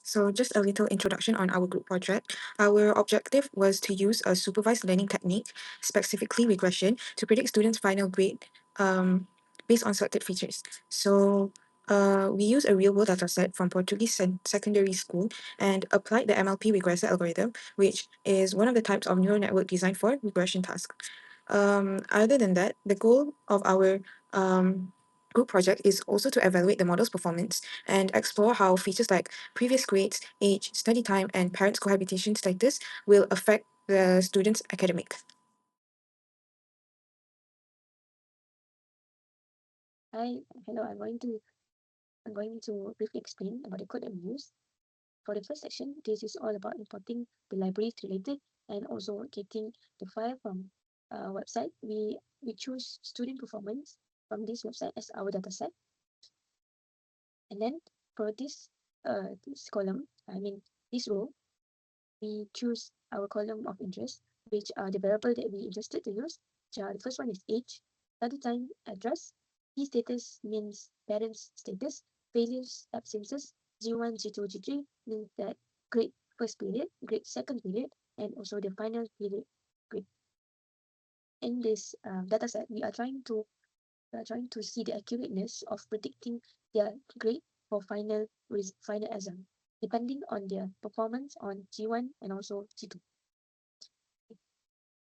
So just a little introduction on our group project. Our objective was to use a supervised learning technique, specifically regression, to predict students' final grade based on selected features. So we use a real-world dataset from Portuguese secondary school and applied the MLP regressor algorithm, which is one of the types of neural network designed for regression tasks. Other than that, the goal of our group project is also to evaluate the model's performance and explore how features like previous grades, age, study time, and parents' cohabitation status will affect the student's academic. Hi, hello. I'm going to briefly explain about the code that we use. For the first section, this is all about importing the libraries related and also getting the file from website. We choose student performance from this website as our dataset, and then for this column, this row, we choose our column of interest, which are the variable that we interested to use. The first one is age, study time, address. P status means parents' status. Failures, absences. G1, G2, G3 means that grade first period, grade second period, and also the final period grade. In this data set, we are trying to see the accurateness of predicting their grade for final exam, depending on their performance on G1 and also G2.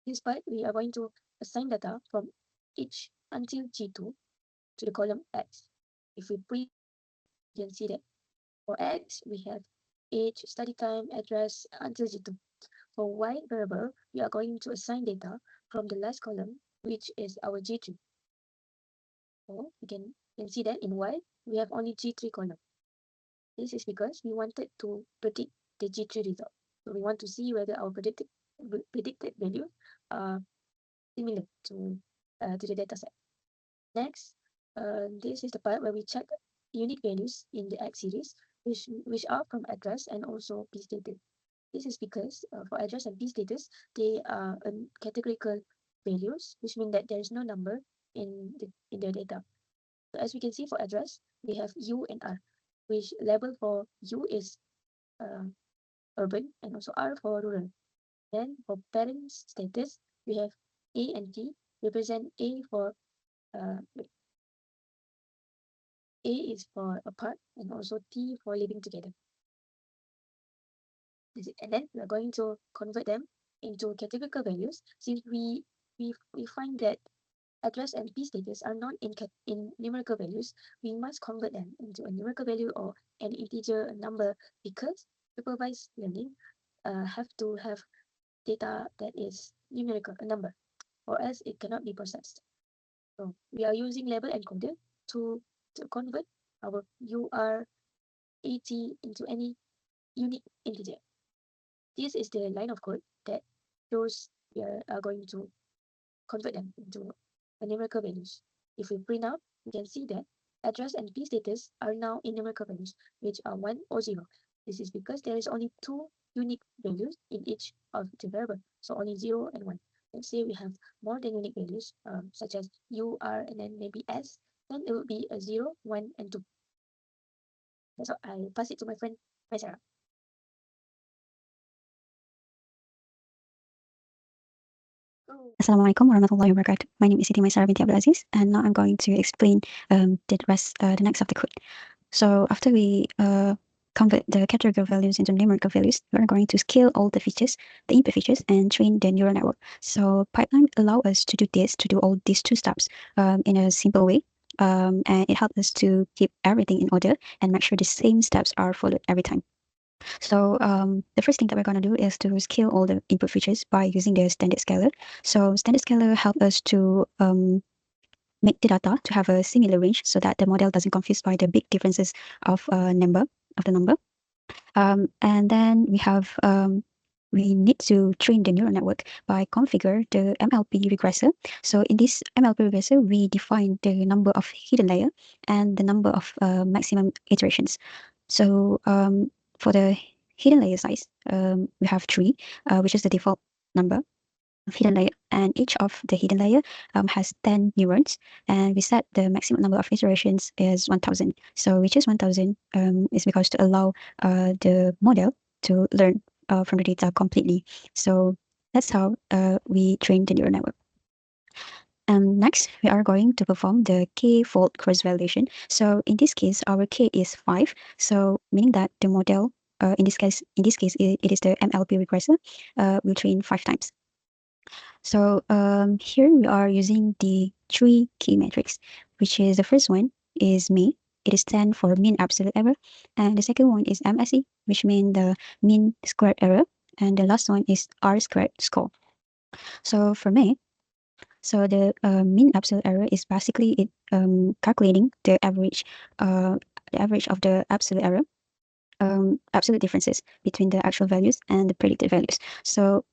This part, we are going to assign data from each until G2 to the column X. If we print, you can see that for X, we have age, study time, address until G2. For Y variable, we are going to assign data from the last column, which is our G3. So you can see that in Y, we have only G3 column. This is because we wanted to predict the G3 result. So we want to see whether our predicted value are similar to the data set. Next, this is the part where we check unique values in the X series, which are from address and also P status. This is because for address and P status, they are categorical values, which mean that there is no number in their data. So as we can see for address, we have U and R, which label for U is urban and also R for rural. Then for parents status, we have A and T represent A for A is for apart and also T for living together. And then we are going to convert them into categorical values since we find that address and P status are not in numerical values. We must convert them into a numerical value or an integer number because supervised learning have to have data that is numerical, a number, or else it cannot be processed. So we are using label encoder to convert our URAT into any unique integer. This is the line of code that shows we are going to convert them into numerical values. If we print out, we can see that address and P status are now in numerical values, which are 1 or 0. This is because there is only 2 unique values in each of the variable, so only 0 and 1. Let's say we have more than unique values, such as U, R, and then maybe S, then it would be a 0, 1, and 2. That's all. I pass it to my friend, Sarah. Assalamualaikum warahmatullahi wabarakatuh. My name is Siti Maisara binti Abdul Aziz, and now I'm going to explain the next of the code. So after we convert the categorical values into numerical values, we're going to scale all the features, the input features, and train the neural network. So pipeline allow us to do all these two steps in a simple way. And it helps us to keep everything in order and make sure the same steps are followed every time. So the first thing that we're going to do is to scale all the input features by using the standard scaler. So standard scaler help us to make the data to have a similar range so that the model doesn't confuse by the big differences of the number. And then we need to train the neural network by configure the MLP regressor. So in this MLP regressor, we define the number of hidden layer and the number of maximum iterations. So for the hidden layer size, we have 3, which is the default number. hidden layer, and each of the hidden layer has 10 neurons, and we set the maximum number of iterations is 1000. So we choose 1000 is because to allow the model to learn from the data completely. So that's how we train the neural network. And next, we are going to perform the k-fold cross-validation. So in this case, our k is 5. So meaning that the model, in this case, it is the MLP regressor, will train 5 times. So here we are using the 3 key metrics, which is the first one is mean. It is stand for mean absolute error. And the second one is MSE, which means the mean squared error. And the last one is R squared score. So for me, so the mean absolute error is basically it calculating the average of the absolute error, absolute differences between the actual values and the predicted values. So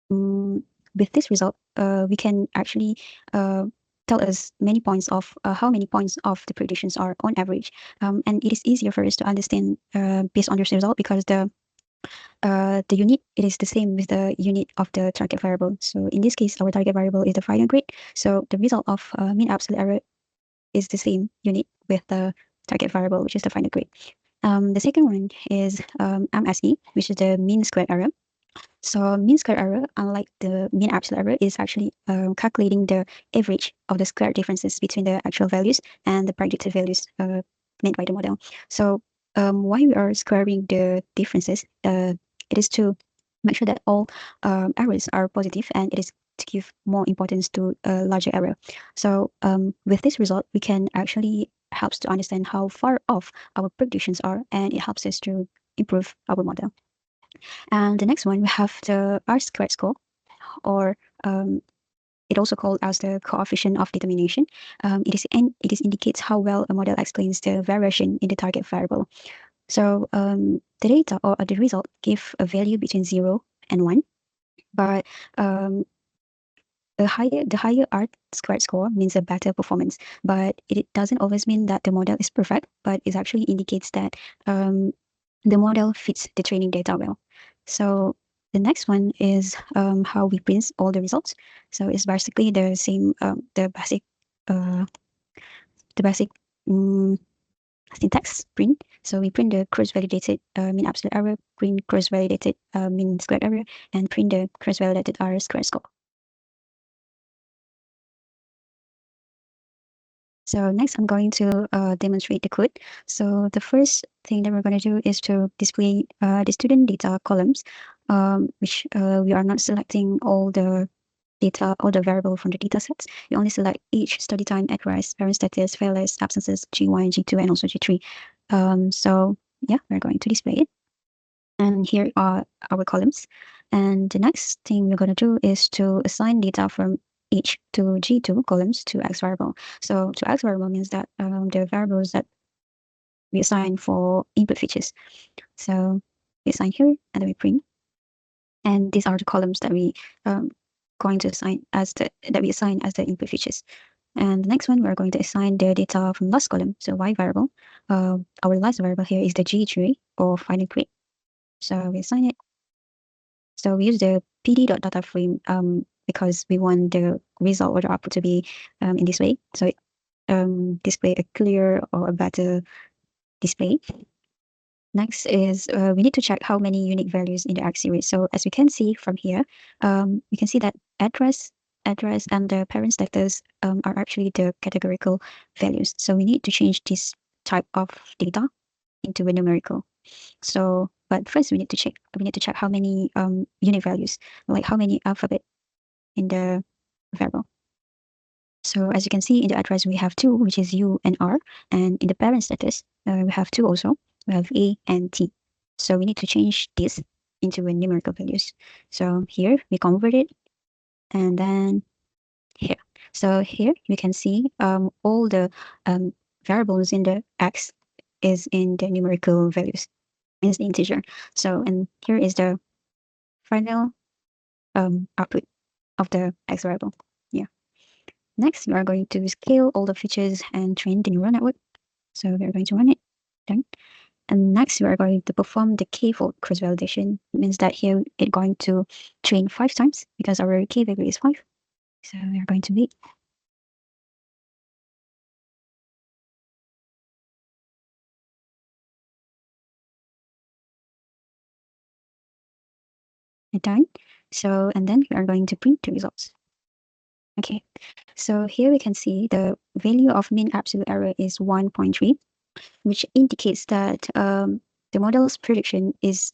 with this result, we can actually tell us many points of how many points of the predictions are on average, and it is easier for us to understand based on this result because the unit, it is the same with the unit of the target variable. So in this case, our target variable is the final grade. So the result of mean absolute error is the same unit with the target variable, which is the final grade. The second one is MSE, which is the mean squared error. So mean square error, unlike the mean absolute error, is actually calculating the average of the square differences between the actual values and the predicted values made by the model. So why we are squaring the differences? It is to make sure that all errors are positive, and it is to give more importance to a larger error. So with this result, we can actually helps to understand how far off our predictions are, and it helps us to improve our model. And the next one, we have the R squared score, or it also called as the coefficient of determination. It is indicates how well a model explains the variation in the target variable. So the data or the result give a value between 0 and 1, but the higher R squared score means a better performance, but it doesn't always mean that the model is perfect, but it actually indicates that the model fits the training data well. So the next one is how we print all the results. So it's basically the same, uh, the basic syntax print. So we print the cross-validated mean absolute error, print cross-validated mean squared error, and print the cross-validated R squared score. So next, I'm going to demonstrate the code. So the first thing that we're going to do is to display the student data columns, which we are not selecting all the data, all the variable from the data sets. We only select each study time, address, parent status, failures, absences, G1, G2, and also G3. So yeah, we're going to display it. And here are our columns. And the next thing we're going to do is to assign data from each to G2 columns to X variable. So to X variable means that the variables that we assign for input features. So we assign here and then we print. And these are the columns that we going to assign as that we assign as the input features. And the next one, we're going to assign the data from last column, so Y variable. Our last variable here is the G3 or final grade. So we assign it. So we use the pd.data frame because we want the result or the output to be in this way. So it display a clear or a better display. Next is we need to check how many unique values in the X series. So as we can see from here, we can see that address and the parent status are actually the categorical values. So we need to change this type of data into a numerical. So, but first we need to check how many unique values, like how many alphabet in the variable. So as you can see in the address, we have 2, which is U and R, and in the parent status, we have 2 also. We have A and T. So we need to change this into a numerical values. So here we convert it, and then here. So here you can see all the variables in the X is in the numerical values, is the integer. So, and here is the final output of the X variable. Yeah. Next, we are going to scale all the features and train the neural network. So we're going to run it. Done. And next, we are going to perform the k-fold cross-validation. It means that here it's going to train 5 times because our k value is 5. So we are going to wait. Done. So, and then we are going to print the results. Okay, so here we can see the value of mean absolute error is 1.3, which indicates that the model's prediction is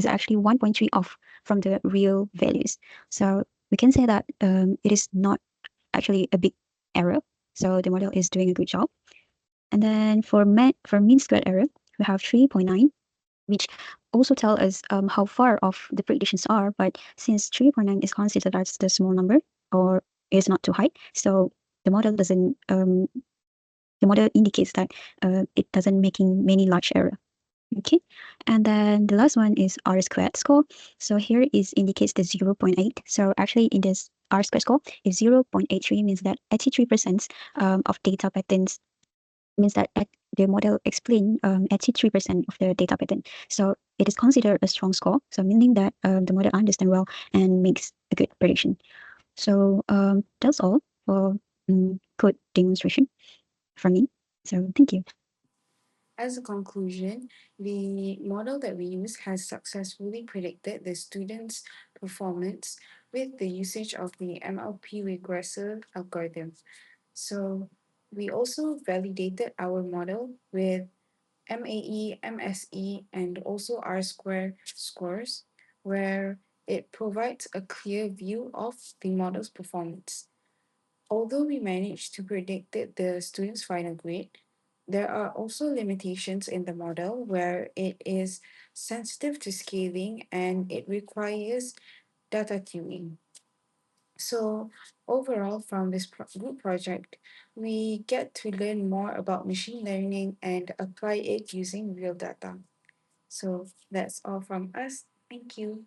actually 1.3 off from the real values. So we can say that it is not actually a big error. So the model is doing a good job. And then for mean squared error, we have 3.9, which also tell us how far off the predictions are. But since 3.9 is considered as the small number or is not too high, so the model doesn't the model indicates that it doesn't making many large error. Okay, and then the last one is R squared score. So here is indicates the 0.8. So actually in this R squared score, if 0.83 means that 83% of data patterns means that the model explain 83% of the data pattern. So it is considered a strong score. So meaning that the model understand well and makes a good prediction. So that's all for code demonstration from me. So thank you. As a conclusion, the model that we use has successfully predicted the students' performance with the usage of the MLP regressor algorithm. So we also validated our model with MAE, MSE, and also R square scores, where it provides a clear view of the model's performance. Although we managed to predict the student's final grade, there are also limitations in the model where it is sensitive to scaling and it requires data tuning. So overall, from this group project, we get to learn more about machine learning and apply it using real data. So that's all from us. Thank you.